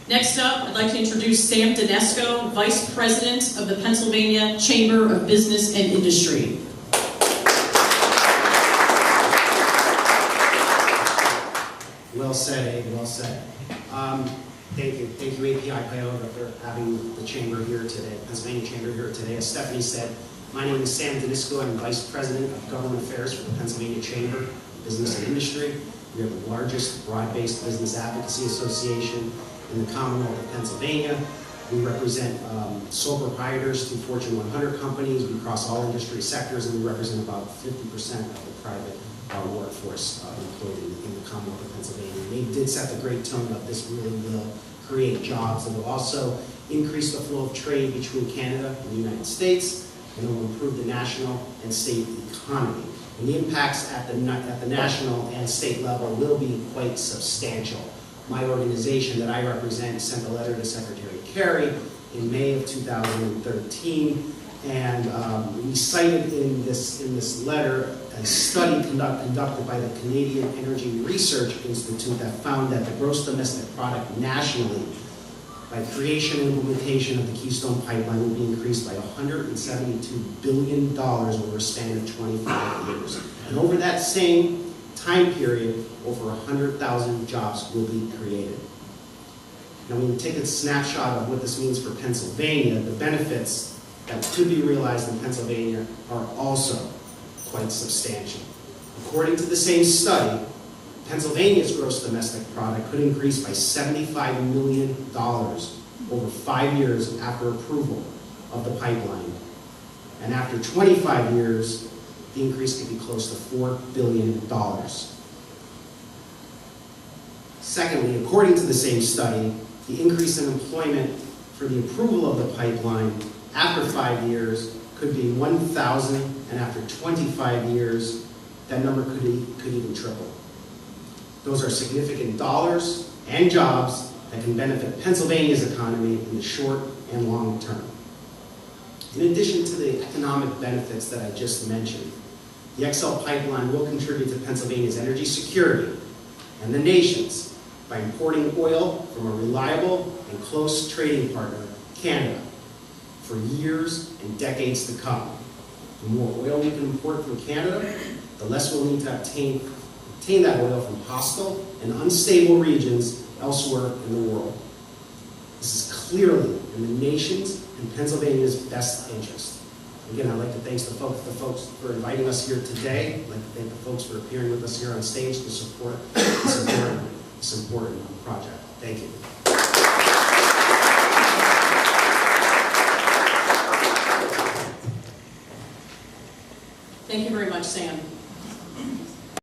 Next up, I'd like to introduce Sam Denisco, Vice President of the Pennsylvania Chamber of Business and Industry. Well said, Abe, well said. Thank you API Coyote for having the chamber here today, Pennsylvania Chamber here today. As Stephanie said, my name is Sam Denisco. I'm Vice President of Government Affairs for the Pennsylvania Chamber of Business and Industry. We are the largest broad-based business advocacy association in the Commonwealth of Pennsylvania. We represent sole proprietors to Fortune 100 companies. We cross all industry sectors, and we represent about 50% of the private workforce employed in the Commonwealth of Pennsylvania. They did set the great tone of this really will create jobs. It will also increase the flow of trade between Canada and the United States, and it will improve the national and state economy. And the impacts at the national and state level will be quite substantial. My organization that I represent sent a letter to Secretary Kerry in May of 2013, and we cited in this letter a study conducted by the Canadian Energy Research Institute that found that the gross domestic product nationally, by creation and implementation of the Keystone Pipeline, will be increased by $172 billion over a span of 25 years. And over that same time period, over 100,000 jobs will be created. Now, when you take a snapshot of what this means for Pennsylvania, the benefits that could be realized in Pennsylvania are also quite substantial. According to the same study, Pennsylvania's gross domestic product could increase by $75 million over 5 years after approval of the pipeline. And after 25 years, the increase could be close to $4 billion. Secondly, according to the same study, the increase in employment for the approval of the pipeline after 5 years could be 1,000, and after 25 years, that number could even triple. Those are significant dollars and jobs that can benefit Pennsylvania's economy in the short and long term. In addition to the economic benefits that I just mentioned, the KXL pipeline will contribute to Pennsylvania's energy security and the nation's by importing oil from a reliable and close trading partner, Canada, for years and decades to come. The more oil we can import from Canada, the less we'll need to obtain that oil from hostile and unstable regions elsewhere in the world. This is clearly in the nation's and Pennsylvania's best interest. Again, I'd like to thank the folks for inviting us here today. I'd like to thank the folks for appearing with us here on stage to support this important project. Thank you. Thank you very much, Sam.